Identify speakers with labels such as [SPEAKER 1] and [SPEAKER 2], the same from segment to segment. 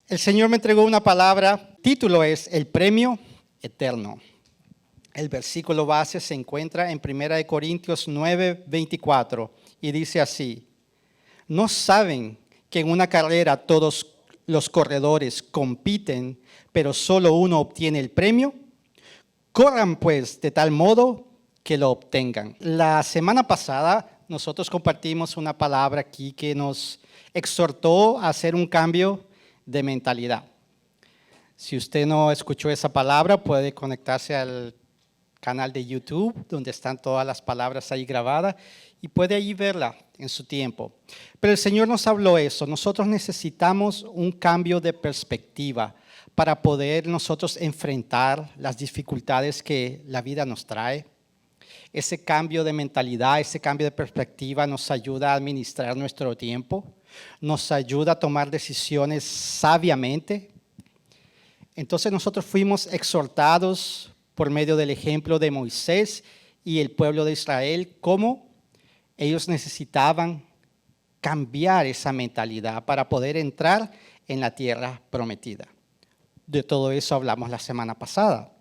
[SPEAKER 1] El Señor me entregó una palabra, título es El Premio Eterno. El versículo base se encuentra en 1 Corintios 9:24 y dice así: ¿No saben que en una carrera todos los corredores compiten, pero solo uno obtiene el premio? Corran pues de tal modo que lo obtengan. La semana pasada nosotros compartimos una palabra aquí que nos exhortó a hacer un cambio de mentalidad. Si usted no escuchó esa palabra, puede conectarse al canal de YouTube, donde están todas las palabras ahí grabadas, y puede ahí verla en su tiempo. Pero el Señor nos habló eso. Nosotros necesitamos un cambio de perspectiva para poder nosotros enfrentar las dificultades que la vida nos trae. Ese cambio de mentalidad, ese cambio de perspectiva nos ayuda a administrar nuestro tiempo, nos ayuda a tomar decisiones sabiamente. Entonces nosotros fuimos exhortados por medio del ejemplo de Moisés y el pueblo de Israel, cómo ellos necesitaban cambiar esa mentalidad para poder entrar en la tierra prometida. De todo eso hablamos la semana pasada.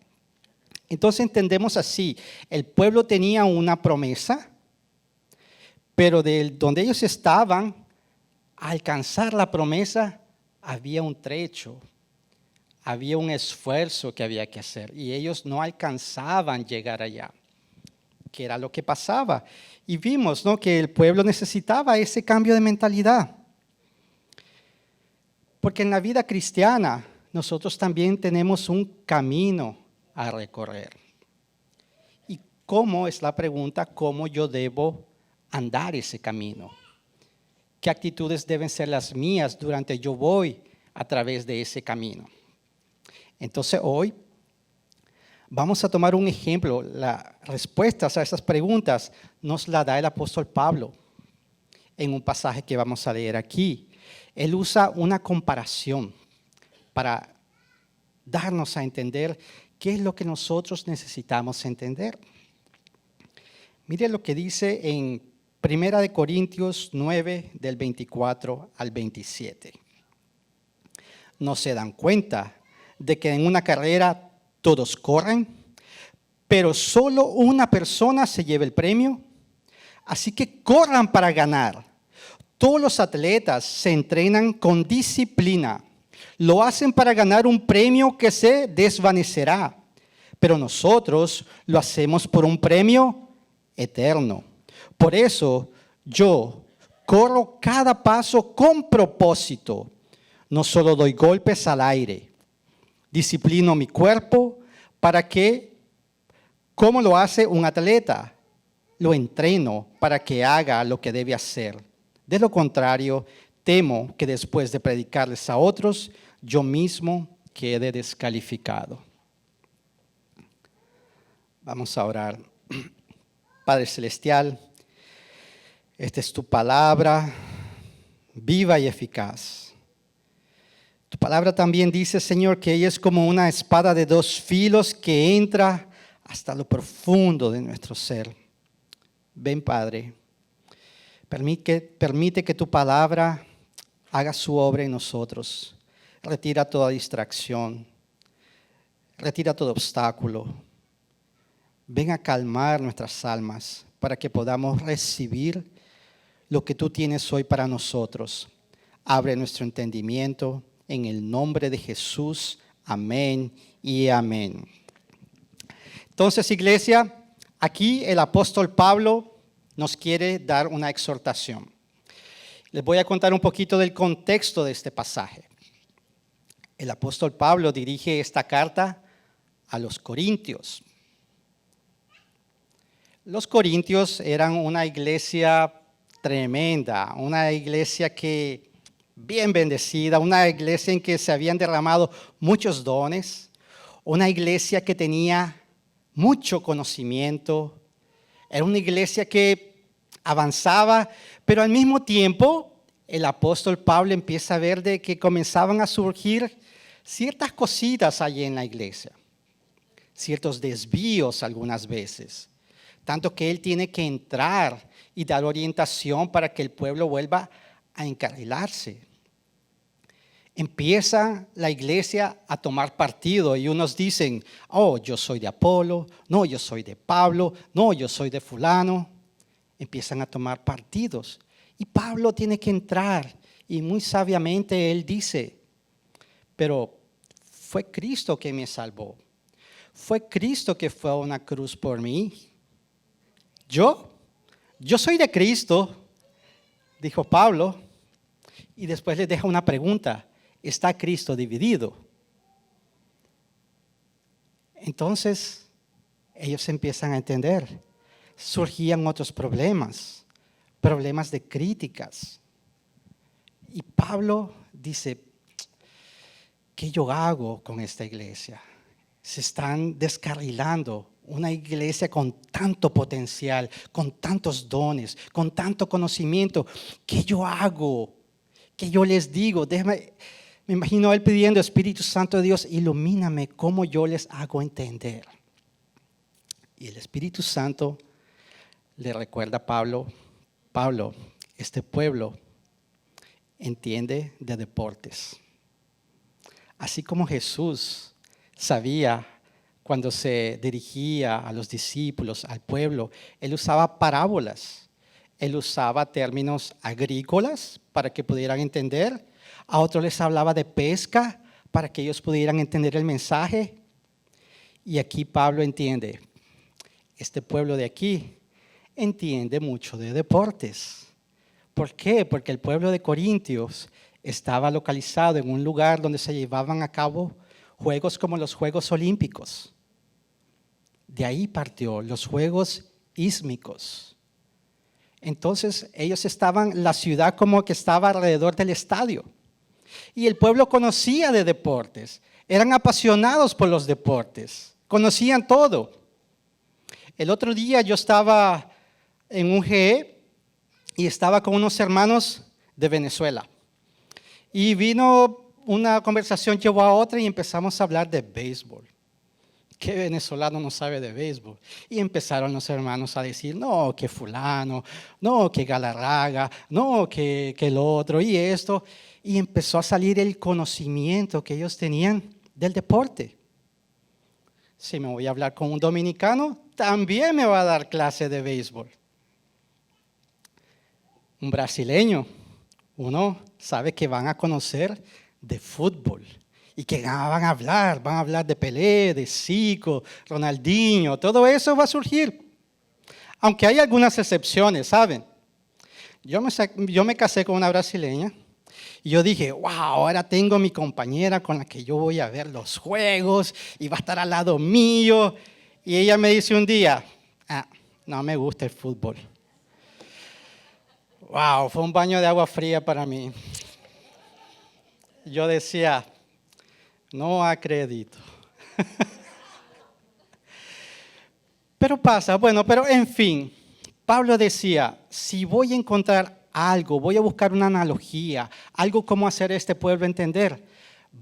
[SPEAKER 1] Entonces entendemos así, el pueblo tenía una promesa, pero de donde ellos estaban, a alcanzar la promesa, había un trecho, había un esfuerzo que había que hacer y ellos no alcanzaban llegar allá, que era lo que pasaba. Y vimos, ¿no?, que el pueblo necesitaba ese cambio de mentalidad. Porque en la vida cristiana nosotros también tenemos un camino a recorrer. ¿Y cómo es la pregunta? ¿Cómo yo debo andar ese camino? ¿Qué actitudes deben ser las mías durante yo voy a través de ese camino? Entonces hoy vamos a tomar un ejemplo. Las respuestas a esas preguntas nos la da el apóstol Pablo en un pasaje que vamos a leer aquí. Él usa una comparación para darnos a entender qué es lo que nosotros necesitamos entender. Mire lo que dice en 1 Corintios 9, del 24 al 27. ¿No se dan cuenta de que en una carrera todos corren, pero solo una persona se lleva el premio? Así que corran para ganar. Todos los atletas se entrenan con disciplina. Lo hacen para ganar un premio que se desvanecerá, pero nosotros lo hacemos por un premio eterno. Por eso yo corro cada paso con propósito. No solo doy golpes al aire. Disciplino mi cuerpo para que, como lo hace un atleta, lo entreno para que haga lo que debe hacer. De lo contrario, temo que después de predicarles a otros, yo mismo quede descalificado. Vamos a orar. Padre Celestial, esta es tu palabra, viva y eficaz. Tu palabra también dice, Señor, que ella es como una espada de dos filos que entra hasta lo profundo de nuestro ser. Ven, Padre, permite que tu palabra haga su obra en nosotros. Retira toda distracción, retira todo obstáculo. Ven a calmar nuestras almas para que podamos recibir lo que tú tienes hoy para nosotros. Abre nuestro entendimiento en el nombre de Jesús. Amén y amén. Entonces, iglesia, aquí el apóstol Pablo nos quiere dar una exhortación. Les voy a contar un poquito del contexto de este pasaje. El apóstol Pablo dirige esta carta a los corintios. Los corintios eran una iglesia tremenda, una iglesia que bien bendecida, una iglesia en que se habían derramado muchos dones, una iglesia que tenía mucho conocimiento, era una iglesia que avanzaba, pero al mismo tiempo el apóstol Pablo empieza a ver de que comenzaban a surgir ciertas cositas allí en la iglesia, ciertos desvíos algunas veces, tanto que él tiene que entrar y dar orientación para que el pueblo vuelva a encarrilarse. Empieza la iglesia a tomar partido y unos dicen, oh, yo soy de Apolo, no, yo soy de Pablo, no, yo soy de fulano. Empiezan a tomar partidos y Pablo tiene que entrar y muy sabiamente él dice, pero fue Cristo que me salvó, fue Cristo que fue a una cruz por mí. Yo soy de Cristo, dijo Pablo, y después les deja una pregunta. ¿Está Cristo dividido? Entonces, ellos empiezan a entender. Surgían otros problemas de críticas. Y Pablo dice, ¿qué yo hago con esta iglesia? Se están descarrilando. Una iglesia con tanto potencial, con tantos dones, con tanto conocimiento. ¿Qué yo hago? ¿Qué yo les digo? Me imagino él pidiendo, Espíritu Santo de Dios, ilumíname cómo yo les hago entender. Y el Espíritu Santo le recuerda a Pablo, Pablo, este pueblo entiende de deportes. Así como Jesús sabía cuando se dirigía a los discípulos, al pueblo, él usaba parábolas, él usaba términos agrícolas para que pudieran entender. A otros les hablaba de pesca para que ellos pudieran entender el mensaje. Y aquí Pablo entiende, este pueblo de aquí entiende mucho de deportes. ¿Por qué? Porque el pueblo de Corintios estaba localizado en un lugar donde se llevaban a cabo juegos como los Juegos Olímpicos. De ahí partió los Juegos Ísmicos. Entonces ellos estaban, la ciudad como que estaba alrededor del estadio. Y el pueblo conocía de deportes, eran apasionados por los deportes, conocían todo. El otro día yo estaba en un GE y estaba con unos hermanos de Venezuela. Y vino una conversación, llevó a otra y empezamos a hablar de béisbol. ¿Qué venezolano no sabe de béisbol? Y empezaron los hermanos a decir, no, que fulano, no, que Galarraga, no, que el otro y esto. Y empezó a salir el conocimiento que ellos tenían del deporte. Si me voy a hablar con un dominicano, también me va a dar clase de béisbol. Un brasileño, uno sabe que van a conocer de fútbol y que van a hablar de Pelé, de Zico, Ronaldinho, todo eso va a surgir. Aunque hay algunas excepciones, ¿saben? Yo me casé con una brasileña y yo dije, wow, ahora tengo mi compañera con la que yo voy a ver los juegos y va a estar al lado mío. Y ella me dice un día, no me gusta el fútbol. Wow, fue un baño de agua fría para mí. Yo decía, no acredito. Pero pasa, pero en fin, Pablo decía, si voy a encontrar algo, voy a buscar una analogía, algo como hacer a este pueblo entender,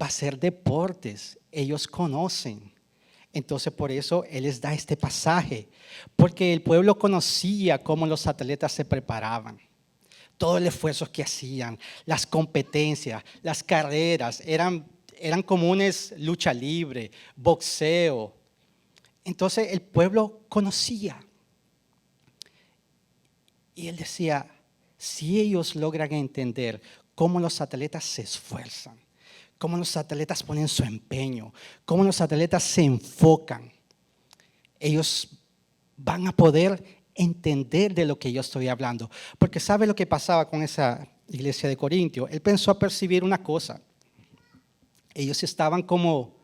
[SPEAKER 1] va a ser deportes, ellos conocen. Entonces por eso él les da este pasaje, porque el pueblo conocía cómo los atletas se preparaban. Todo el esfuerzo que hacían, las competencias, las carreras, eran comunes lucha libre, boxeo. Entonces el pueblo conocía. Y él decía, si ellos logran entender cómo los atletas se esfuerzan, cómo los atletas ponen su empeño, cómo los atletas se enfocan, ellos van a poder entender de lo que yo estoy hablando. Porque ¿sabe lo que pasaba con esa iglesia de Corintio? Él pensó a percibir una cosa. Ellos estaban como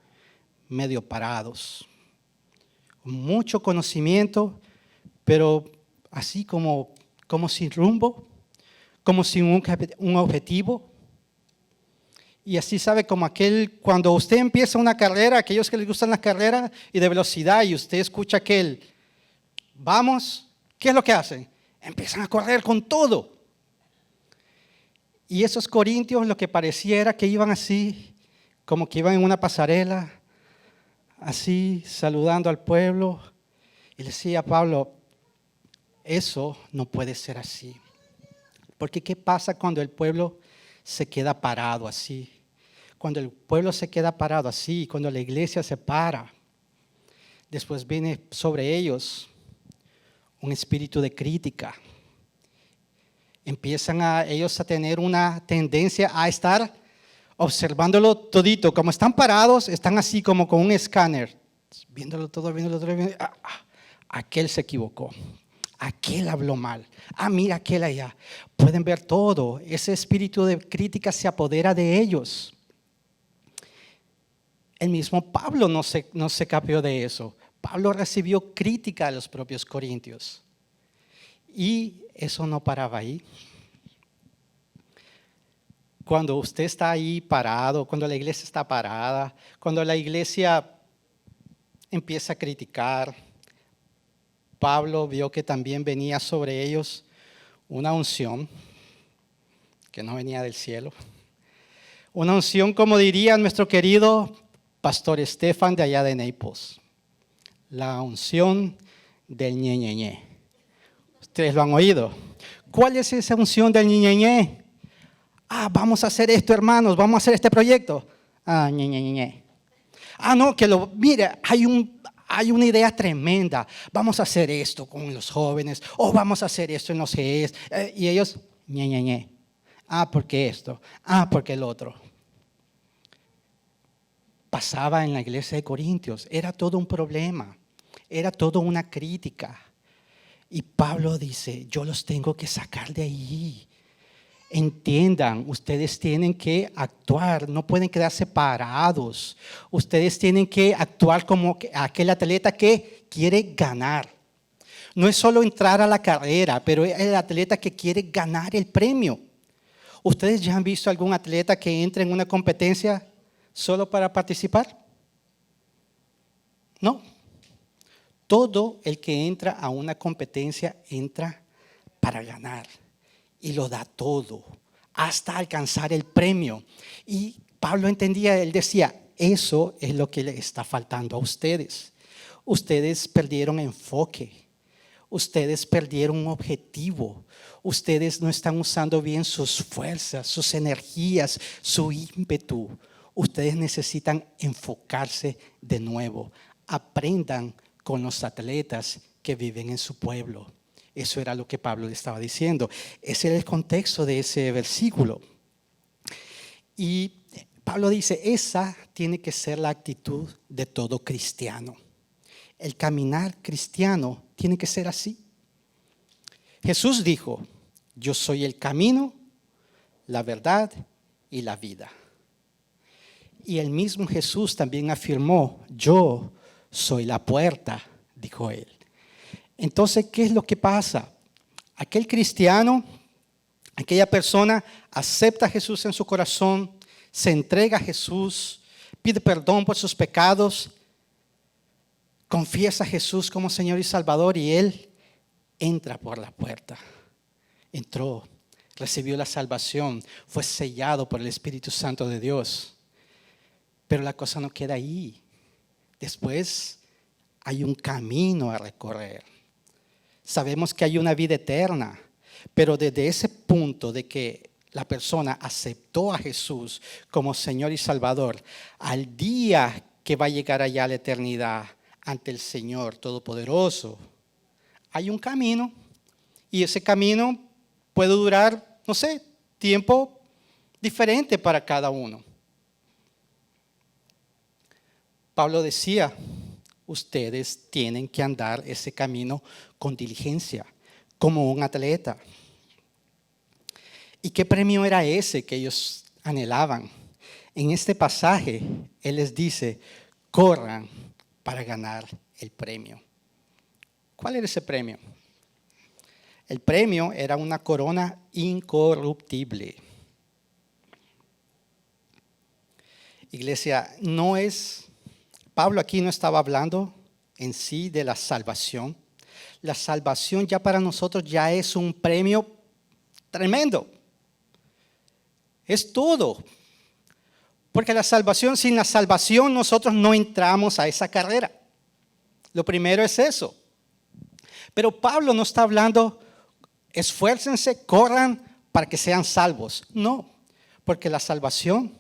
[SPEAKER 1] medio parados, con mucho conocimiento, pero así como sin rumbo, como sin un objetivo. Y así sabe como cuando usted empieza una carrera, aquellos que les gustan las carreras y de velocidad, y usted escucha vamos, ¿qué es lo que hacen? Empiezan a correr con todo. Y esos corintios lo que pareciera que iban así, como que iban en una pasarela, así saludando al pueblo. Y le decía a Pablo, eso no puede ser así. Porque ¿qué pasa cuando el pueblo se queda parado así? Cuando el pueblo se queda parado así, cuando la iglesia se para, después viene sobre ellos un espíritu de crítica. Empiezan ellos a tener una tendencia a estar observándolo todito. Como están parados, están así como con un escáner, viéndolo todo. Aquel se equivocó. Aquel habló mal. Mira aquel allá. Pueden ver todo. Ese espíritu de crítica se apodera de ellos. El mismo Pablo no se capió de eso. Pablo recibió crítica de los propios corintios. Y eso no paraba ahí. Cuando usted está ahí parado, cuando la iglesia está parada, cuando la iglesia empieza a criticar, Pablo vio que también venía sobre ellos una unción que no venía del cielo. Una unción, como diría nuestro querido pastor Estefan de allá de Naples. La unción del ñe. Ustedes lo han oído. ¿Cuál es esa unción del ñe? Vamos a hacer esto, hermanos, vamos a hacer este proyecto. Ñe. No, mire, hay una idea tremenda. Vamos a hacer esto con los jóvenes, o vamos a hacer esto en los GES. Y ellos, ñe. Porque esto, porque el otro. Pasaba en la iglesia de Corintios, era todo un problema, era todo una crítica. Y Pablo dice, yo los tengo que sacar de ahí. Entiendan, ustedes tienen que actuar, no pueden quedarse parados. Ustedes tienen que actuar como aquel atleta que quiere ganar. No es solo entrar a la carrera, pero es el atleta que quiere ganar el premio. ¿Ustedes ya han visto algún atleta que entra en una competencia solo para participar? No. Todo el que entra a una competencia entra para ganar. Y lo da todo, hasta alcanzar el premio. Y Pablo entendía, él decía, eso es lo que le está faltando a ustedes. Ustedes perdieron enfoque, ustedes perdieron un objetivo, ustedes no están usando bien sus fuerzas, sus energías, su ímpetu. Ustedes necesitan enfocarse de nuevo. Aprendan con los atletas que viven en su pueblo. Eso era lo que Pablo le estaba diciendo. Ese era el contexto de ese versículo. Y Pablo dice, esa tiene que ser la actitud de todo cristiano. El caminar cristiano tiene que ser así. Jesús dijo, yo soy el camino, la verdad y la vida. Y el mismo Jesús también afirmó, yo soy la puerta, dijo él. Entonces, ¿qué es lo que pasa? Aquel cristiano, aquella persona acepta a Jesús en su corazón, se entrega a Jesús, pide perdón por sus pecados, confiesa a Jesús como Señor y Salvador y él entra por la puerta. Entró, recibió la salvación, fue sellado por el Espíritu Santo de Dios. Pero la cosa no queda ahí. Después hay un camino a recorrer. Sabemos que hay una vida eterna, pero desde ese punto de que la persona aceptó a Jesús como Señor y Salvador, al día que va a llegar allá a la eternidad ante el Señor Todopoderoso, hay un camino y ese camino puede durar, no sé, tiempo diferente para cada uno. Pablo decía, ustedes tienen que andar ese camino con diligencia, como un atleta. ¿Y qué premio era ese que ellos anhelaban? En este pasaje, él les dice, corran para ganar el premio. ¿Cuál era ese premio? El premio era una corona incorruptible. Iglesia, Pablo aquí no estaba hablando en sí de la salvación. La salvación ya para nosotros ya es un premio tremendo. Es todo. Porque sin la salvación nosotros no entramos a esa carrera. Lo primero es eso. Pero Pablo no está hablando, esfuércense, corran para que sean salvos. No, porque la salvación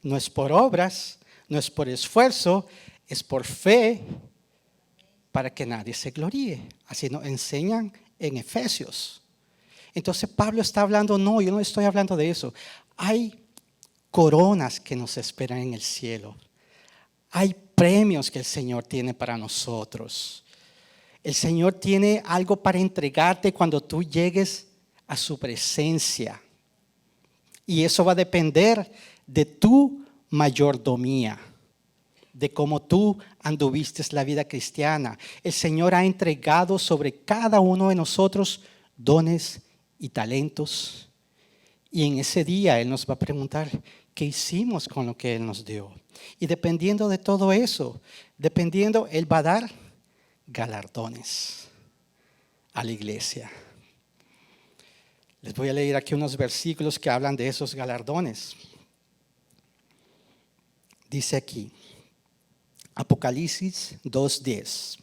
[SPEAKER 1] No es por obras, no es por esfuerzo, es por fe para que nadie se gloríe. Así nos enseñan en Efesios. Entonces Pablo está hablando, no, yo no estoy hablando de eso. Hay coronas que nos esperan en el cielo. Hay premios que el Señor tiene para nosotros. El Señor tiene algo para entregarte cuando tú llegues a su presencia. Y eso va a depender de tu mayordomía, de cómo tú anduviste la vida cristiana. El Señor ha entregado sobre cada uno de nosotros dones y talentos. Y en ese día Él nos va a preguntar, ¿qué hicimos con lo que Él nos dio? Y dependiendo de todo eso, Él va a dar galardones a la iglesia. Les voy a leer aquí unos versículos que hablan de esos galardones. Dice aquí, Apocalipsis 2:10.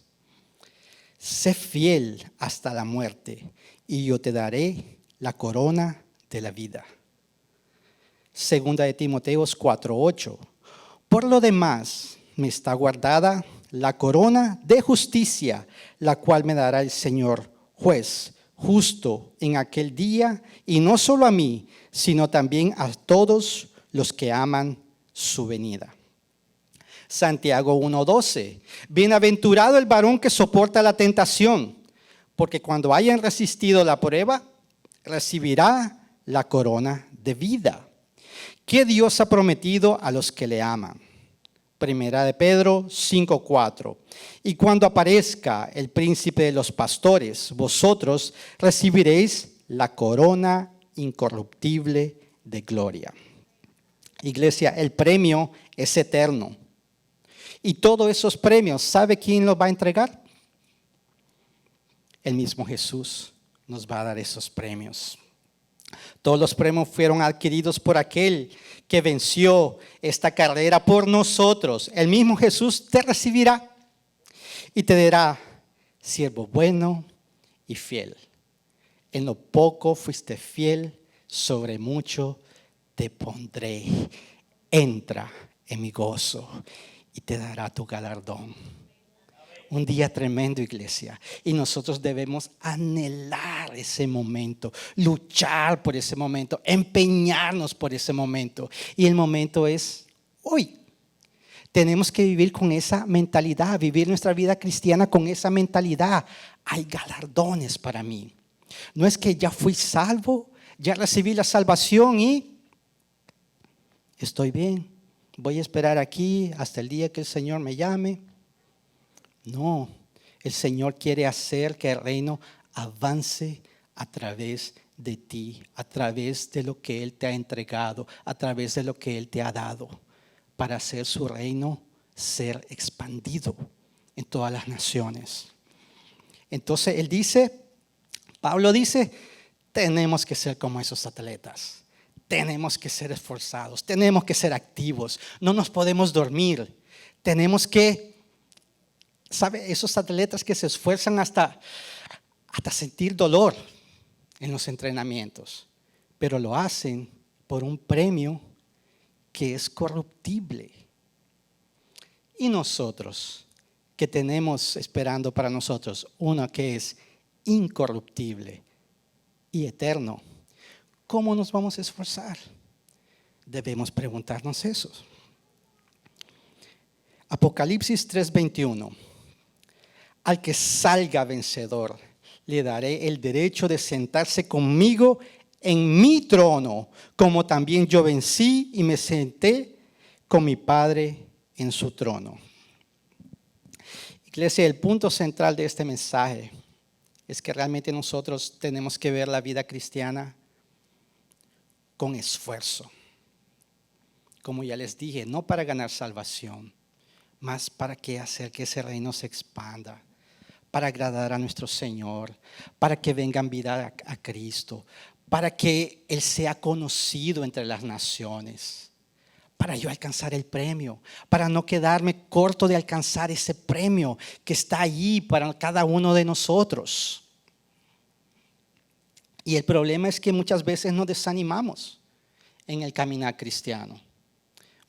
[SPEAKER 1] Sé fiel hasta la muerte y yo te daré la corona de la vida. Segunda de Timoteo 4:8. Por lo demás, me está guardada la corona de justicia, la cual me dará el Señor juez justo en aquel día, y no solo a mí, sino también a todos los que aman su venida. Santiago 1:12. Bienaventurado el varón que soporta la tentación, porque cuando hayan resistido la prueba, recibirá la corona de vida que Dios ha prometido a los que le aman. Primera de Pedro 5:4. Y cuando aparezca el príncipe de los pastores, vosotros recibiréis la corona incorruptible de gloria. Iglesia, el premio es eterno. Y todos esos premios, ¿sabe quién los va a entregar? El mismo Jesús nos va a dar esos premios. Todos los premios fueron adquiridos por aquel que venció esta carrera por nosotros. El mismo Jesús te recibirá y te dirá, siervo bueno y fiel. En lo poco fuiste fiel, sobre mucho te pondré. Entra en mi gozo y te dará tu galardón. Un día tremendo, iglesia. Y nosotros debemos anhelar ese momento, luchar por ese momento, empeñarnos por ese momento. Y el momento es hoy. Tenemos que vivir con esa mentalidad, vivir nuestra vida cristiana con esa mentalidad. Hay galardones para mí. No es que ya fui salvo, ya recibí la salvación y estoy bien. Voy a esperar aquí hasta el día que el Señor me llame. No, el Señor quiere hacer que el reino avance a través de ti, a través de lo que Él te ha entregado, a través de lo que Él te ha dado, para hacer su reino ser expandido en todas las naciones. Entonces Él dice, Pablo dice, tenemos que ser como esos atletas, tenemos que ser esforzados, tenemos que ser activos, no nos podemos dormir, tenemos que, ¿sabe? Esos atletas que se esfuerzan hasta sentir dolor en los entrenamientos, pero lo hacen por un premio que es corruptible. Y nosotros, que tenemos esperando para nosotros uno que es incorruptible y eterno, ¿cómo nos vamos a esforzar? Debemos preguntarnos eso. Apocalipsis 3:21. Al que salga vencedor, le daré el derecho de sentarse conmigo en mi trono, como también yo vencí y me senté con mi Padre en su trono. Iglesia, el punto central de este mensaje es que realmente nosotros tenemos que ver la vida cristiana con esfuerzo. Como ya les dije, no para ganar salvación, más para que hacer que ese reino se expanda, para agradar a nuestro Señor, para que vengan vida a Cristo, para que Él sea conocido entre las naciones, para yo alcanzar el premio, para no quedarme corto de alcanzar ese premio que está allí para cada uno de nosotros. Y el problema es que muchas veces nos desanimamos en el caminar cristiano.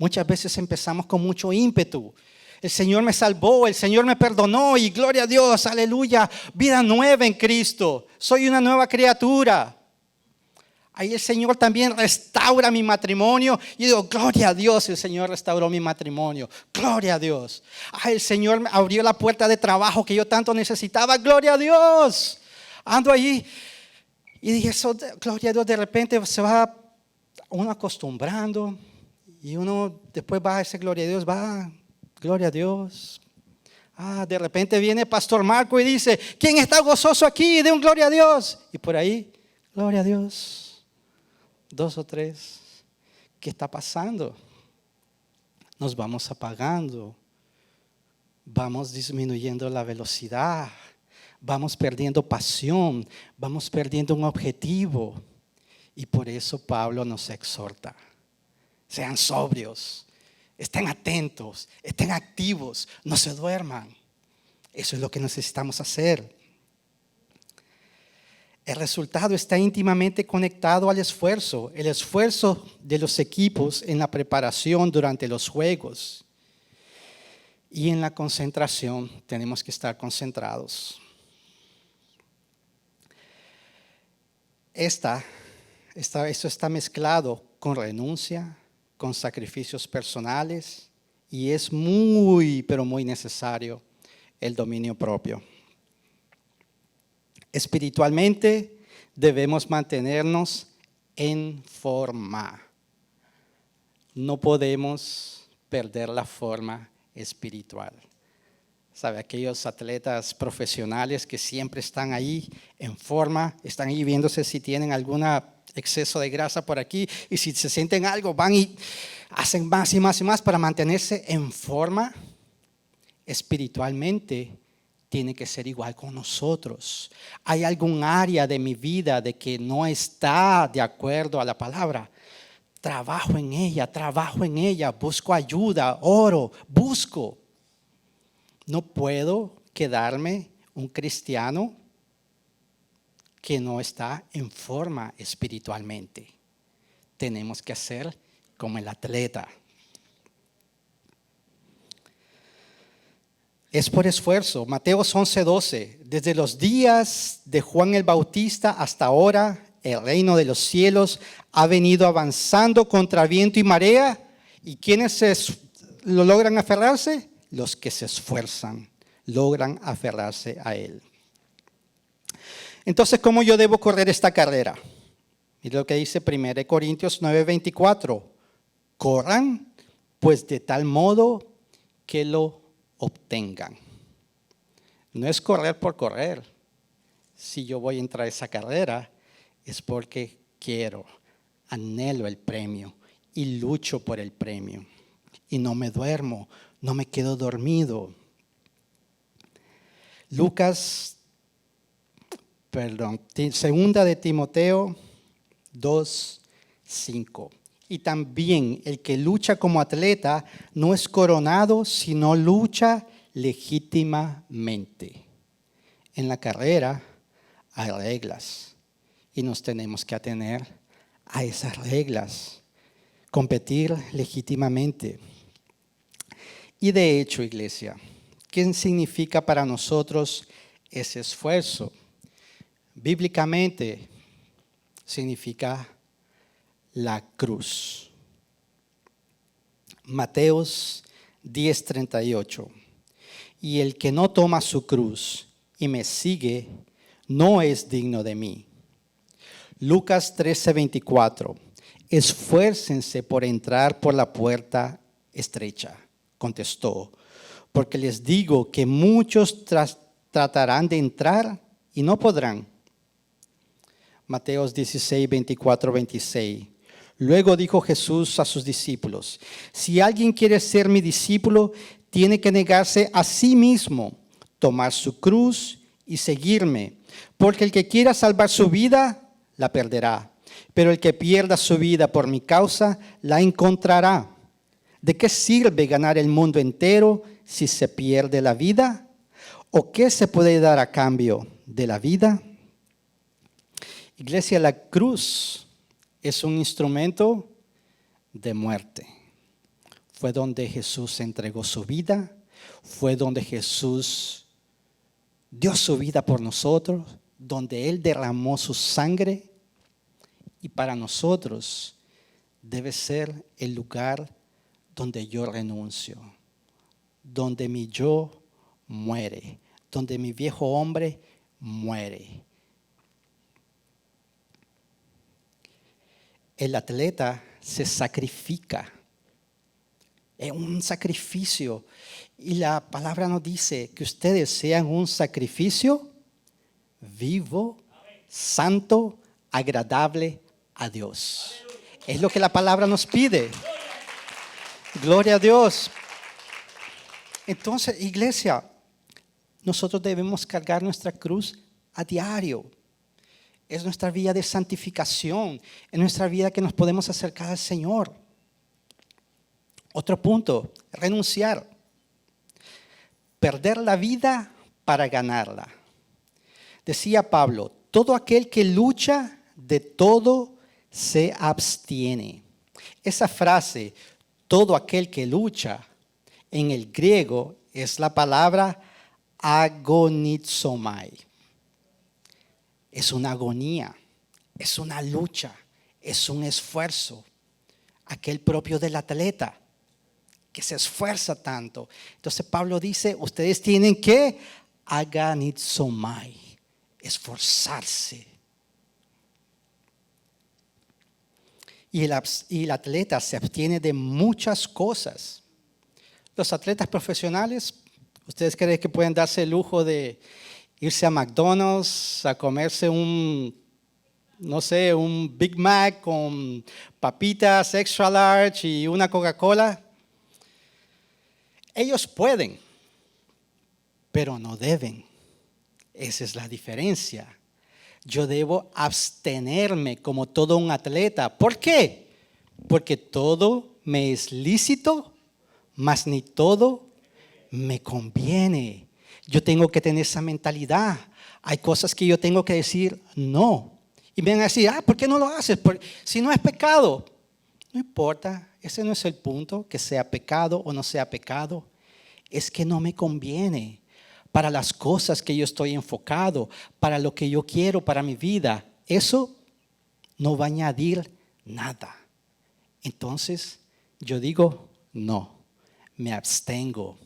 [SPEAKER 1] Muchas veces empezamos con mucho ímpetu. El Señor me salvó, el Señor me perdonó y gloria a Dios, aleluya, vida nueva en Cristo. Soy una nueva criatura. Ahí el Señor también restaura mi matrimonio. Y digo, gloria a Dios, el Señor restauró mi matrimonio. Gloria a Dios. El Señor me abrió la puerta de trabajo que yo tanto necesitaba. Gloria a Dios. Ando allí y dije, eso, gloria a Dios, de repente se va uno acostumbrando. Y uno después va a ese gloria a Dios, va, gloria a Dios. De repente viene Pastor Marco y dice, ¿quién está gozoso aquí? De un gloria a Dios. Y por ahí, gloria a Dios. 2 o 3. ¿Qué está pasando? Nos vamos apagando. Vamos disminuyendo la velocidad. Vamos perdiendo pasión. Vamos perdiendo un objetivo. Y por eso Pablo nos exhorta. Sean sobrios, estén atentos, estén activos, no se duerman. Eso es lo que necesitamos hacer. El resultado está íntimamente conectado al esfuerzo. El esfuerzo de los equipos en la preparación durante los juegos. Y en la concentración tenemos que estar concentrados. Esto está mezclado con renuncia, con sacrificios personales, y es muy, pero muy necesario el dominio propio. Espiritualmente debemos mantenernos en forma. No podemos perder la forma espiritual. ¿Sabe? Aquellos atletas profesionales que siempre están ahí en forma, están ahí viéndose si tienen algún exceso de grasa por aquí, y si se sienten algo, van y hacen más y más y más para mantenerse en forma. Espiritualmente tiene que ser igual con nosotros. ¿Hay algún área de mi vida de que no está de acuerdo a la palabra? Trabajo en ella, busco ayuda, oro, busco. No puedo quedarme un cristiano que no está en forma espiritualmente. Tenemos que hacer como el atleta. Es por esfuerzo. Mateos 11:12. Desde los días de Juan el Bautista hasta ahora, el reino de los cielos ha venido avanzando contra viento y marea. ¿Y quiénes lo logran aferrarse? Los que se esfuerzan, logran aferrarse a él. Entonces, ¿cómo yo debo correr esta carrera? Mira lo que dice 1 Corintios 9:24. Corran, pues de tal modo que lo obtengan. No es correr por correr. Si yo voy a entrar a esa carrera, es porque quiero, anhelo el premio y lucho por el premio. Y no me duermo, no me quedo dormido. Segunda de Timoteo 2:5. Y también el que lucha como atleta no es coronado, sino lucha legítimamente. En la carrera hay reglas y nos tenemos que atener a esas reglas. Competir legítimamente. Y de hecho, iglesia, ¿qué significa para nosotros ese esfuerzo? Bíblicamente significa la cruz. Mateos 10:38. Y el que no toma su cruz y me sigue, no es digno de mí. Lucas 13:24. Esfuércense por entrar por la puerta estrecha, contestó, porque les digo que muchos tratarán de entrar y no podrán. Mateos 16:24-26. Luego dijo Jesús a sus discípulos, si alguien quiere ser mi discípulo, tiene que negarse a sí mismo, tomar su cruz y seguirme. Porque el que quiera salvar su vida, la perderá. Pero el que pierda su vida por mi causa, la encontrará. ¿De qué sirve ganar el mundo entero si se pierde la vida? ¿O qué se puede dar a cambio de la vida? Iglesia, la cruz es un instrumento de muerte. fue donde Jesús entregó su vida, fue donde Jesús dio su vida por nosotros, donde Él derramó su sangre. Y para nosotros debe ser el lugar donde yo renuncio, donde mi yo muere, donde mi viejo hombre muere. El atleta se sacrifica. Es un sacrificio. Y la palabra nos dice que ustedes sean un sacrificio vivo, santo, agradable a Dios. Es lo que la palabra nos pide. Gloria a Dios. Entonces, iglesia, nosotros debemos cargar nuestra cruz a diario. Es nuestra vía de santificación, es nuestra vida que nos podemos acercar al Señor. Otro punto, renunciar. Perder la vida para ganarla. Decía Pablo, todo aquel que lucha de todo se abstiene. Esa frase, todo aquel que lucha, en el griego es la palabra agonizomai. Es una agonía, es una lucha, es un esfuerzo. Aquel propio del atleta que se esfuerza tanto. Entonces Pablo dice, ustedes tienen que agonizomai, esforzarse. Y el atleta se abstiene de muchas cosas. Los atletas profesionales, ¿ustedes creen que pueden darse el lujo de irse a McDonald's a comerse un Big Mac con papitas extra large y una Coca-Cola? Ellos pueden, pero no deben. Esa es la diferencia. Yo debo abstenerme como todo un atleta. ¿Por qué? Porque todo me es lícito, mas ni todo me conviene. Yo tengo que tener esa mentalidad. Hay cosas que yo tengo que decir no. Y me van a decir, ¿por qué no lo haces? Si no es pecado. No importa, ese no es el punto, que sea pecado o no sea pecado. Es que no me conviene para las cosas que yo estoy enfocado, para lo que yo quiero para mi vida. Eso no va a añadir nada. Entonces, yo digo, no, me abstengo.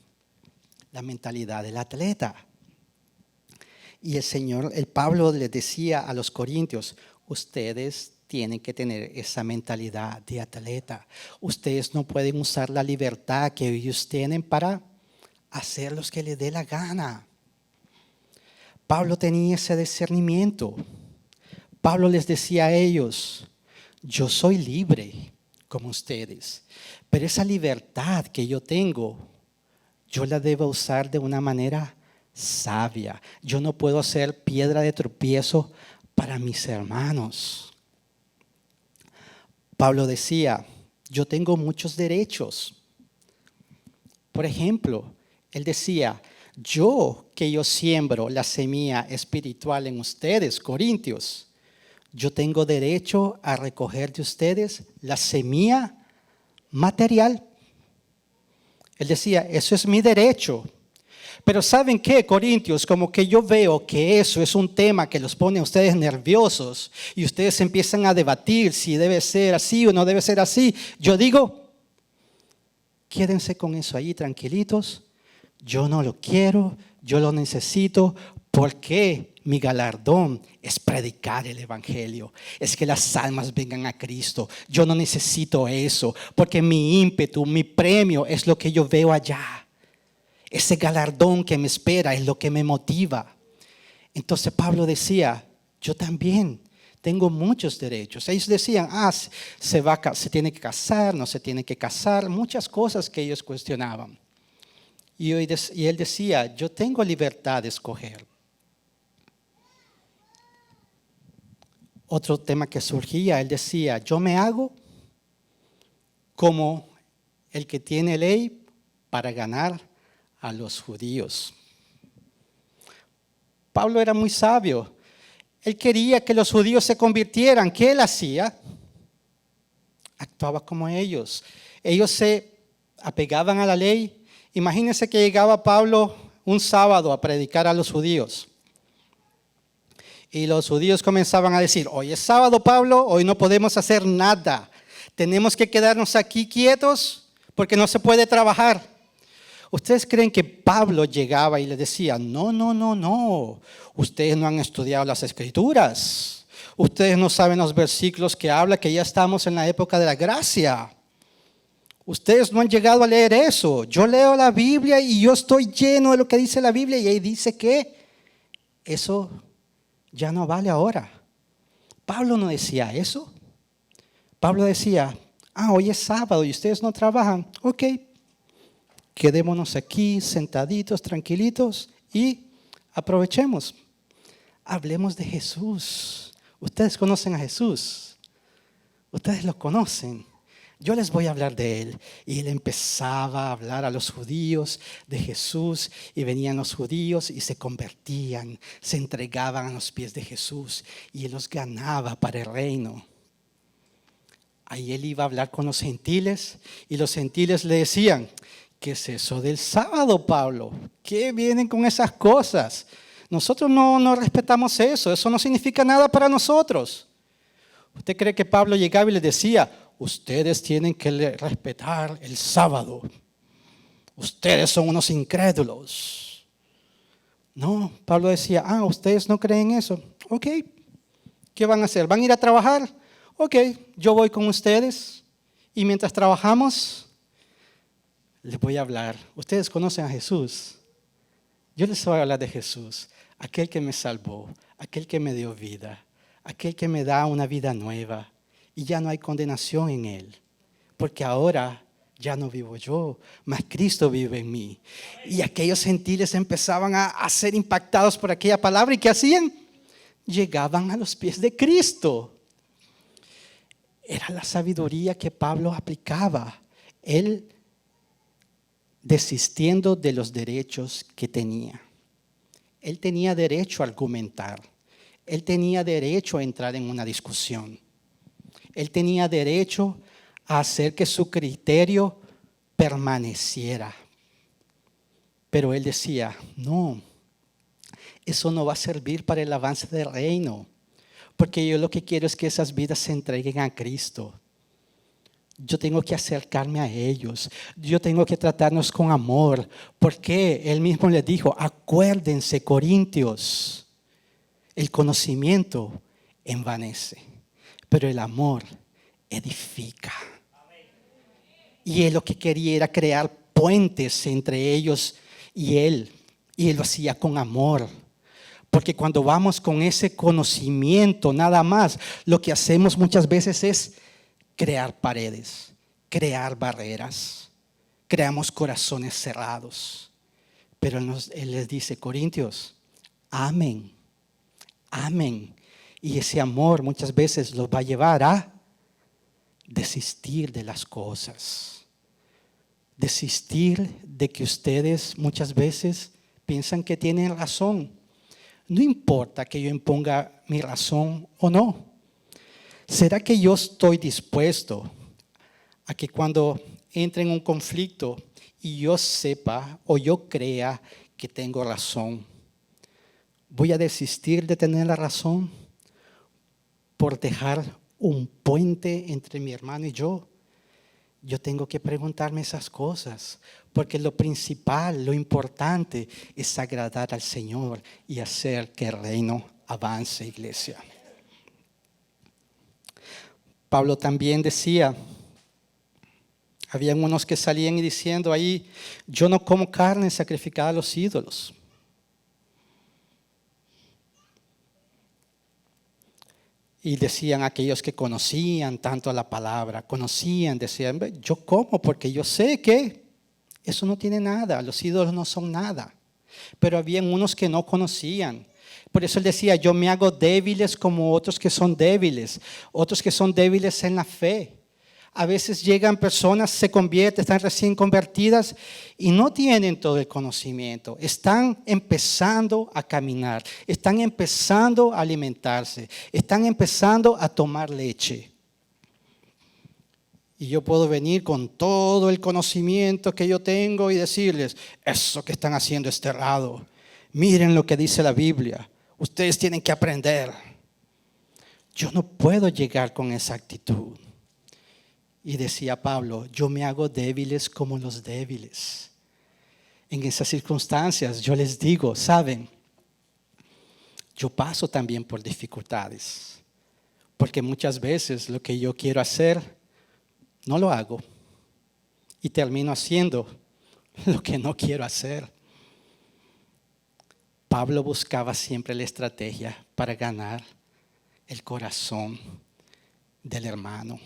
[SPEAKER 1] La mentalidad del atleta. Y el Pablo les decía a los corintios, ustedes tienen que tener esa mentalidad de atleta. Ustedes no pueden usar la libertad que ellos tienen para hacer lo que les dé la gana. Pablo tenía ese discernimiento. Pablo les decía a ellos, yo soy libre como ustedes, pero esa libertad que yo tengo, yo la debo usar de una manera sabia. Yo no puedo ser piedra de tropiezo para mis hermanos. Pablo decía, yo tengo muchos derechos. Por ejemplo, él decía, yo siembro la semilla espiritual en ustedes, corintios, yo tengo derecho a recoger de ustedes la semilla material. Él decía, eso es mi derecho. Pero ¿saben qué, corintios? Como que yo veo que eso es un tema que los pone a ustedes nerviosos y ustedes empiezan a debatir si debe ser así o no debe ser así. Yo digo, quédense con eso ahí tranquilitos. Yo no lo quiero, yo lo necesito porque mi galardón es predicar el evangelio, es que las almas vengan a Cristo. Yo no necesito eso porque mi ímpetu, mi premio es lo que yo veo allá. Ese galardón que me espera es lo que me motiva. Entonces Pablo decía, yo también tengo muchos derechos. Ellos decían, se tiene que casar, no se tiene que casar, muchas cosas que ellos cuestionaban. Y él decía, yo tengo libertad de escoger. Otro tema que surgía, él decía, yo me hago como el que tiene ley para ganar a los judíos. Pablo era muy sabio. Él quería que los judíos se convirtieran. ¿Qué él hacía? Actuaba como ellos. Ellos se apegaban a la ley. Imagínense que llegaba Pablo un sábado a predicar a los judíos. Y los judíos comenzaban a decir, hoy es sábado, Pablo, hoy no podemos hacer nada. Tenemos que quedarnos aquí quietos porque no se puede trabajar. ¿Ustedes creen que Pablo llegaba y les decía, no, ustedes no han estudiado las Escrituras, ustedes no saben los versículos que habla que ya estamos en la época de la gracia? Ustedes no han llegado a leer eso. Yo leo la Biblia y yo estoy lleno de lo que dice la Biblia y ahí dice que eso ya no vale ahora. Pablo no decía eso. Pablo decía, hoy es sábado y ustedes no trabajan. Ok, quedémonos aquí sentaditos, tranquilitos y aprovechemos. Hablemos de Jesús. Ustedes conocen a Jesús. Ustedes lo conocen. Yo les voy a hablar de él. Y él empezaba a hablar a los judíos de Jesús. Y venían los judíos y se convertían, se entregaban a los pies de Jesús. Y él los ganaba para el reino. Ahí él iba a hablar con los gentiles. Y los gentiles le decían, ¿qué es eso del sábado, Pablo? ¿Qué vienen con esas cosas? Nosotros no respetamos eso. Eso no significa nada para nosotros. ¿Usted cree que Pablo llegaba y les decía, ustedes tienen que respetar el sábado? Ustedes son unos incrédulos. No, Pablo decía, ustedes no creen eso. Ok, ¿qué van a hacer? ¿Van a ir a trabajar? Ok, yo voy con ustedes y mientras trabajamos, les voy a hablar. Ustedes conocen a Jesús. Yo les voy a hablar de Jesús, aquel que me salvó, aquel que me dio vida, aquel que me da una vida nueva. Y ya no hay condenación en él, porque ahora ya no vivo yo, mas Cristo vive en mí. Y aquellos gentiles empezaban a ser impactados por aquella palabra. ¿Y qué hacían? Llegaban a los pies de Cristo. Era la sabiduría que Pablo aplicaba. Él desistiendo de los derechos que tenía. Él tenía derecho a argumentar. Él tenía derecho a entrar en una discusión. Él tenía derecho a hacer que su criterio permaneciera. Pero él decía, no, eso no va a servir para el avance del reino. Porque yo lo que quiero es que esas vidas se entreguen a Cristo. Yo tengo que acercarme a ellos. Yo tengo que tratarnos con amor. Porque él mismo les dijo, acuérdense, Corintios, el conocimiento envanece, pero el amor edifica. Y él lo que quería era crear puentes entre ellos y él lo hacía con amor. Porque cuando vamos con ese conocimiento nada más, lo que hacemos muchas veces es crear paredes, crear barreras, creamos corazones cerrados. Pero él les dice, Corintios, amen. Y ese amor muchas veces los va a llevar a desistir de las cosas. Desistir de que ustedes muchas veces piensan que tienen razón. No importa que yo imponga mi razón o no. ¿Será que yo estoy dispuesto a que cuando entre en un conflicto y yo sepa o yo crea que tengo razón, voy a desistir de tener la razón por dejar un puente entre mi hermano y yo? Yo tengo que preguntarme esas cosas, porque lo principal, lo importante es agradar al Señor y hacer que el reino avance, iglesia. Pablo también decía, habían unos que salían y diciendo ahí, yo no como carne sacrificada a los ídolos. Y decían aquellos que conocían tanto la palabra, decían, yo como porque yo sé que eso no tiene nada, los ídolos no son nada. Pero habían unos que no conocían. Por eso él decía, yo me hago débiles como otros que son débiles en la fe. A veces llegan personas, se convierten, están recién convertidas y no tienen todo el conocimiento. Están empezando a caminar, están empezando a alimentarse, están empezando a tomar leche. Y yo puedo venir con todo el conocimiento que yo tengo y decirles, eso que están haciendo es errado. Miren lo que dice la Biblia. Ustedes tienen que aprender. Yo no puedo llegar con esa actitud. Y decía Pablo, yo me hago débiles como los débiles. En esas circunstancias yo les digo, ¿saben? Yo paso también por dificultades. Porque muchas veces lo que yo quiero hacer, no lo hago. Y termino haciendo lo que no quiero hacer. Pablo buscaba siempre la estrategia para ganar el corazón del hermano,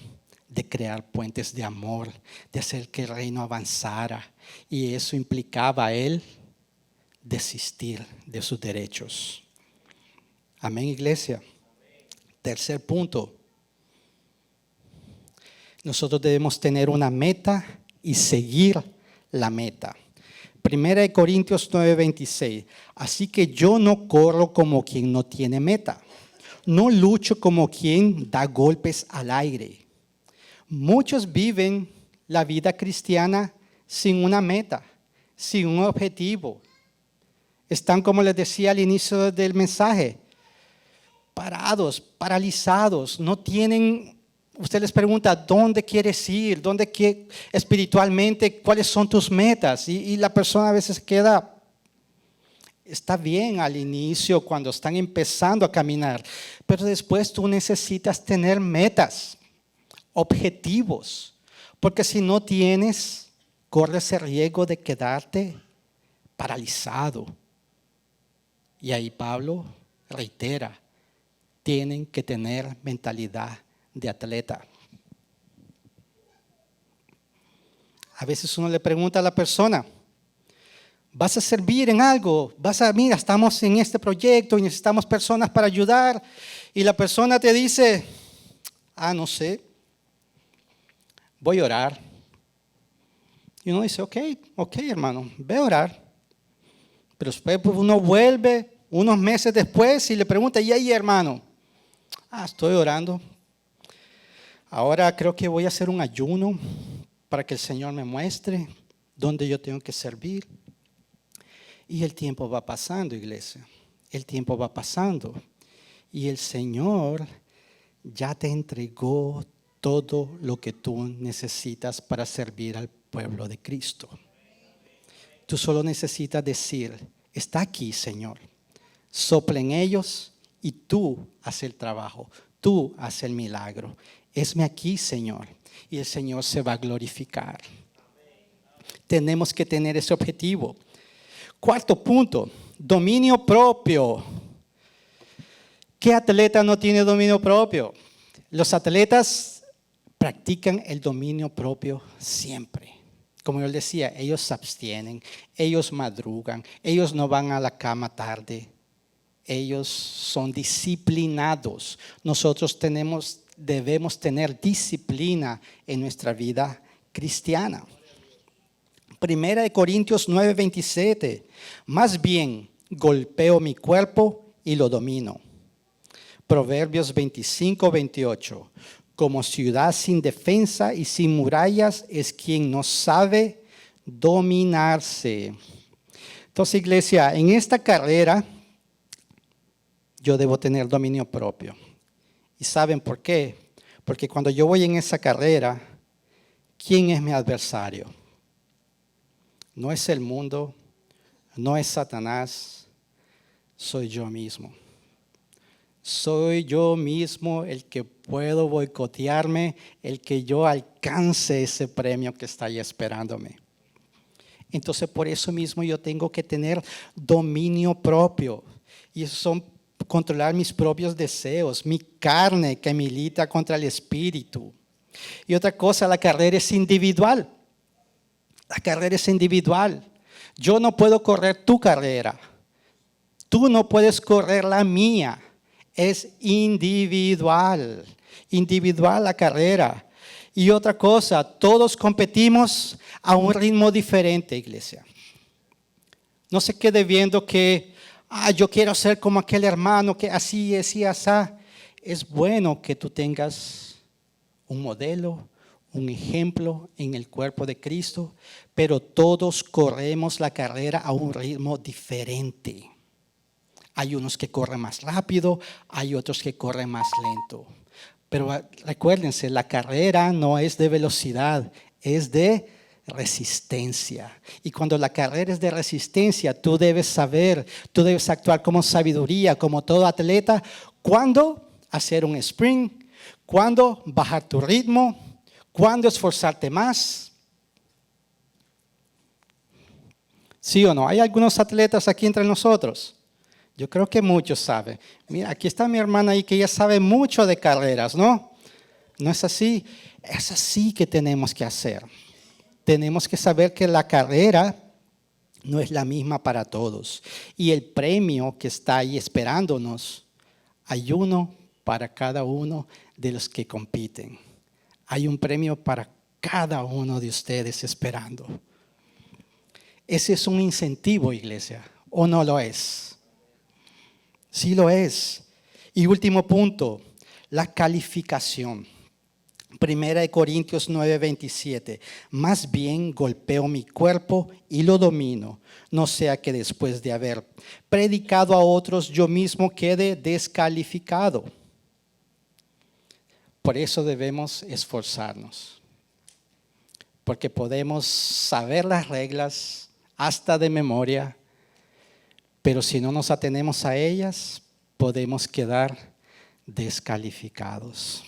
[SPEAKER 1] de crear puentes de amor, de hacer que el reino avanzara. Y eso implicaba a él desistir de sus derechos. Amén, iglesia. Tercer punto. Nosotros debemos tener una meta y seguir la meta. Primera de Corintios 9:26. Así que yo no corro como quien no tiene meta. No lucho como quien da golpes al aire. Muchos viven la vida cristiana sin una meta, sin un objetivo. Están, como les decía al inicio del mensaje, parados, paralizados, no tienen. Usted les pregunta, ¿dónde quieres ir? Espiritualmente, cuáles son tus metas? Y la persona a veces queda, está bien al inicio cuando están empezando a caminar, pero después tú necesitas tener metas, objetivos, porque si no tienes, corres el riesgo de quedarte paralizado. Y ahí Pablo reitera, tienen que tener mentalidad de atleta. A veces uno le pregunta a la persona, ¿vas a servir en algo? Mira, estamos en este proyecto y necesitamos personas para ayudar. Y la persona te dice, no sé, voy a orar. Y uno dice, ok, hermano, ve a orar. Pero después uno vuelve unos meses después y le pregunta, ¿y ahí, hermano? Estoy orando. Ahora creo que voy a hacer un ayuno para que el Señor me muestre dónde yo tengo que servir. Y el tiempo va pasando, iglesia. El tiempo va pasando. Y el Señor ya te entregó todo lo que tú necesitas para servir al pueblo de Cristo. Tú solo necesitas decir, está aquí, Señor. Sopla en ellos y tú haces el trabajo. Tú haces el milagro. Esme aquí, Señor, y el Señor se va a glorificar. Tenemos que tener ese objetivo. Cuarto punto, dominio propio. ¿Qué atleta no tiene dominio propio? Los atletas practican el dominio propio siempre. Como yo les decía, ellos se abstienen, ellos madrugan, ellos no van a la cama tarde. Ellos son disciplinados. Nosotros debemos tener disciplina en nuestra vida cristiana. Primera de Corintios 9:27. Más bien, golpeo mi cuerpo y lo domino. Proverbios 25:28. Como ciudad sin defensa y sin murallas es quien no sabe dominarse. Entonces, iglesia, en esta carrera yo debo tener dominio propio. ¿Y saben por qué? Porque cuando yo voy en esa carrera, ¿quién es mi adversario? No es el mundo, no es Satanás, soy yo mismo. Soy yo mismo el que puedo boicotearme, el que yo alcance ese premio que está ahí esperándome. Entonces, por eso mismo yo tengo que tener dominio propio. Y eso son controlar mis propios deseos, mi carne que milita contra el espíritu. Y otra cosa, la carrera es individual. La carrera es individual. Yo no puedo correr tu carrera. Tú no puedes correr la mía. Es individual. Individual la carrera. Y otra cosa, todos competimos a un ritmo diferente, iglesia. No se quede viendo que yo quiero ser como aquel hermano que así. Es bueno que tú tengas un modelo, un ejemplo en el cuerpo de Cristo, pero todos corremos la carrera a un ritmo diferente. Hay unos que corren más rápido, hay otros que corren más lento. Pero recuérdense, la carrera no es de velocidad, es de resistencia. Y cuando la carrera es de resistencia, tú debes saber, tú debes actuar como sabiduría, como todo atleta, cuándo hacer un sprint, cuándo bajar tu ritmo, cuándo esforzarte más. ¿Sí o no? Hay algunos atletas aquí entre nosotros. Yo creo que muchos saben. Mira, aquí está mi hermana ahí que ella sabe mucho de carreras, ¿no? No es así. Es así que tenemos que hacer. Tenemos que saber que la carrera no es la misma para todos. Y el premio que está ahí esperándonos, hay uno para cada uno de los que compiten. Hay un premio para cada uno de ustedes esperando. Ese es un incentivo, iglesia, ¿o no lo es? Sí lo es. Y último punto, la calificación. 1 Corintios 9:27. Más bien golpeo mi cuerpo y lo domino, no sea que después de haber predicado a otros yo mismo quede descalificado. Por eso debemos esforzarnos, porque podemos saber las reglas hasta de memoria, pero si no nos atenemos a ellas, podemos quedar descalificados.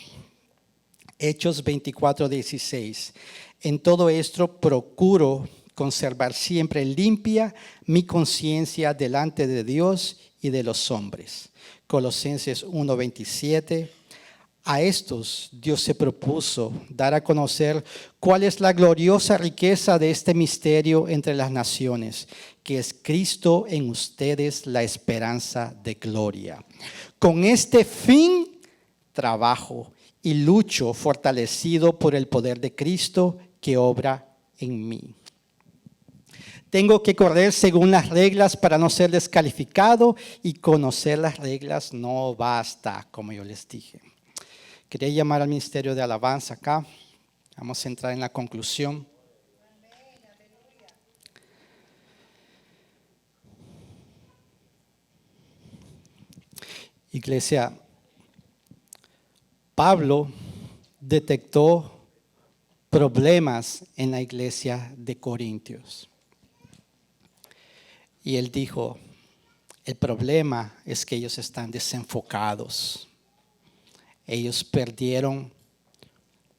[SPEAKER 1] Hechos 24:16. En todo esto procuro conservar siempre limpia mi conciencia delante de Dios y de los hombres. Colosenses 1:27. A estos Dios se propuso dar a conocer cuál es la gloriosa riqueza de este misterio entre las naciones, que es Cristo en ustedes, la esperanza de gloria. Con este fin trabajo y lucho fortalecido por el poder de Cristo que obra en mí. Tengo que correr según las reglas para no ser descalificado, y conocer las reglas no basta, como yo les dije. Quería llamar al ministerio de alabanza acá. Vamos a entrar en la conclusión. Iglesia, Pablo detectó problemas en la iglesia de Corintios. Y él dijo, el problema es que ellos están desenfocados. Ellos perdieron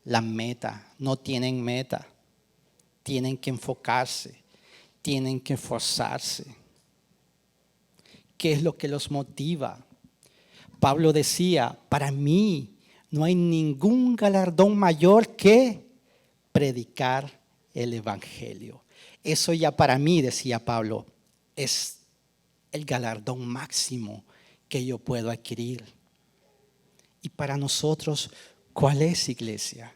[SPEAKER 1] la meta, no tienen meta. Tienen que enfocarse, tienen que esforzarse. ¿Qué es lo que los motiva? Pablo decía, para mí no hay ningún galardón mayor que predicar el evangelio. Eso ya para mí, decía Pablo, es el galardón máximo que yo puedo adquirir. Y para nosotros, ¿cuál es, iglesia?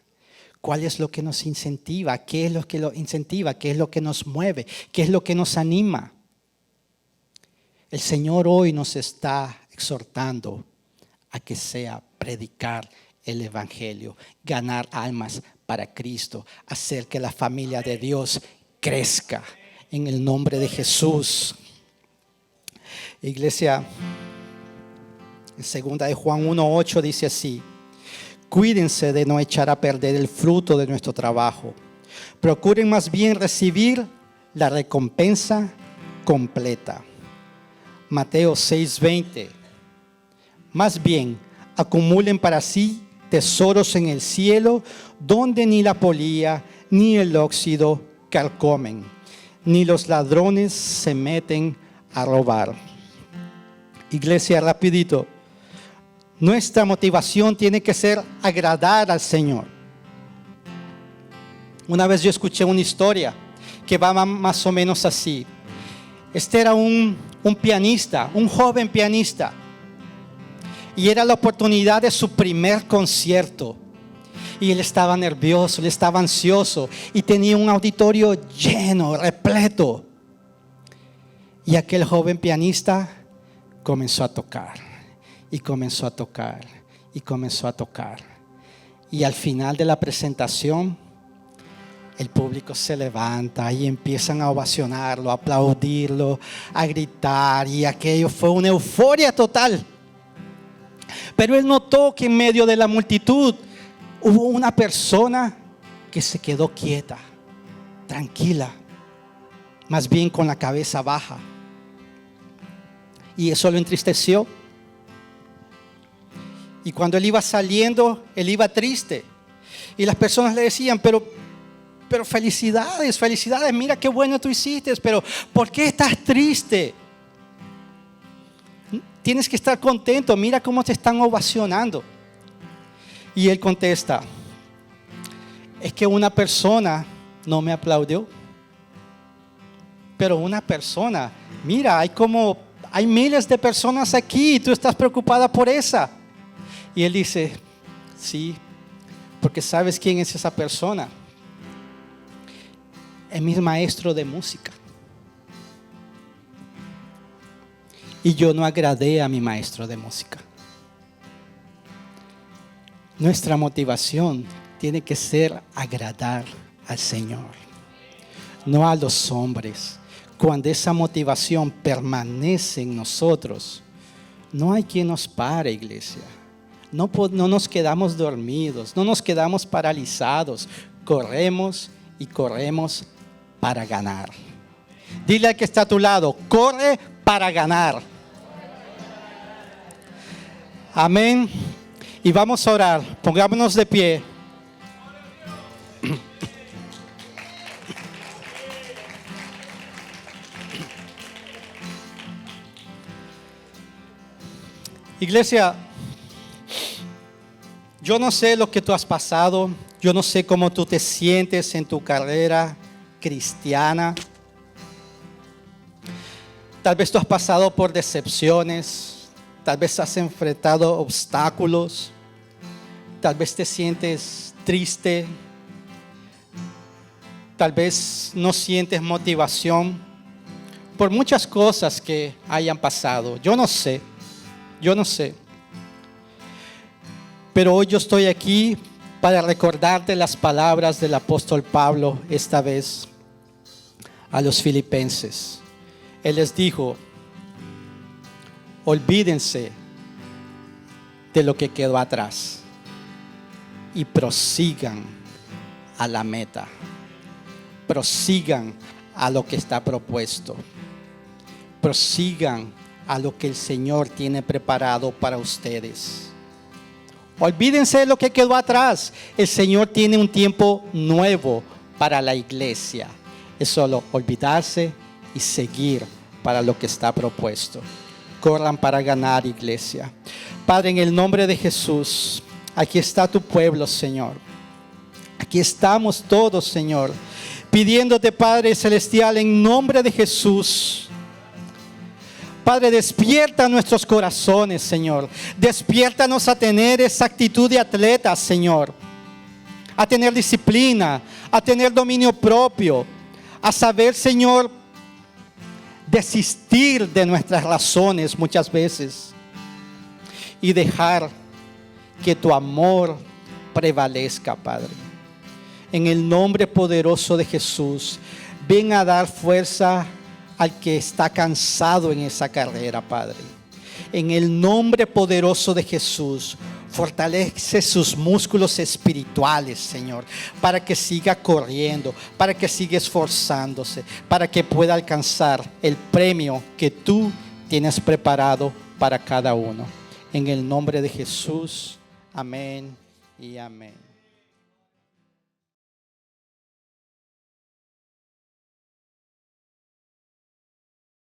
[SPEAKER 1] ¿Cuál es lo que nos incentiva? ¿Qué es lo que lo incentiva? ¿Qué es lo que nos mueve? ¿Qué es lo que nos anima? El Señor hoy nos está exhortando a que sea predicar el evangelio, ganar almas para Cristo, hacer que la familia de Dios crezca en el nombre de Jesús. Iglesia, en 2 de Juan 1:8 dice así: cuídense de no echar a perder el fruto de nuestro trabajo. Procuren más bien recibir la recompensa completa. Mateo 6:20. Más bien, acumulen para sí tesoros en el cielo, donde ni la polilla ni el óxido carcomen, ni los ladrones se meten a robar. Iglesia, rapidito. Nuestra motivación tiene que ser agradar al Señor. Una vez yo escuché una historia que va más o menos así. Este era un pianista, un joven pianista. Y era la oportunidad de su primer concierto. Y él estaba nervioso, él estaba ansioso. Y tenía un auditorio lleno, repleto. Y aquel joven pianista comenzó a tocar. Y comenzó a tocar. Y comenzó a tocar. Y al final de la presentación, el público se levanta y empiezan a ovacionarlo, a aplaudirlo, a gritar, y aquello fue una euforia total. Pero él notó que en medio de la multitud hubo una persona que se quedó quieta, tranquila, más bien con la cabeza baja. Y eso lo entristeció. Y cuando él iba saliendo, él iba triste. Y las personas le decían, pero felicidades, mira qué bueno tú hiciste, pero ¿por qué estás triste? Tienes que estar contento, mira cómo te están ovacionando. Y él contesta, es que una persona no me aplaudió. Pero una persona, mira, hay miles de personas aquí y tú estás preocupada por esa. Y él dice, sí, porque ¿sabes quién es esa persona? Es mi maestro de música. Y yo no agradé a mi maestro de música. Nuestra motivación tiene que ser agradar al Señor, no a los hombres. Cuando esa motivación permanece en nosotros, no hay quien nos pare, iglesia. No nos quedamos dormidos, no nos quedamos paralizados. Corremos y corremos para ganar. Dile al que está a tu lado, corre para ganar. Amén. Y vamos a orar. Pongámonos de pie. Iglesia, yo no sé lo que tú has pasado. Yo no sé cómo tú te sientes en tu carrera cristiana. Tal vez tú has pasado por decepciones. Tal vez has enfrentado obstáculos. Tal vez te sientes triste. Tal vez no sientes motivación por muchas cosas que hayan pasado. Yo no sé. Pero hoy yo estoy aquí para recordarte las palabras del apóstol Pablo, esta vez a los filipenses. Él les dijo, olvídense de lo que quedó atrás y prosigan a la meta. Prosigan a lo que está propuesto. Prosigan a lo que el Señor tiene preparado para ustedes. Olvídense de lo que quedó atrás. El Señor tiene un tiempo nuevo para la iglesia. Es solo olvidarse y seguir para lo que está propuesto. Corran para ganar, iglesia. Padre, en el nombre de Jesús, aquí está tu pueblo, Señor. Aquí estamos todos, Señor, pidiéndote, Padre Celestial, en nombre de Jesús. Padre, despierta nuestros corazones, Señor. Despiértanos a tener esa actitud de atleta, Señor. A tener disciplina, a tener dominio propio. A saber, Señor, desistir de nuestras razones muchas veces. Y dejar que tu amor prevalezca, Padre. En el nombre poderoso de Jesús, ven a dar fuerza al que está cansado en esa carrera, Padre. En el nombre poderoso de Jesús, fortalece sus músculos espirituales, Señor, para que siga corriendo, para que siga esforzándose, para que pueda alcanzar el premio que tú tienes preparado para cada uno. En el nombre de Jesús, amén y amén.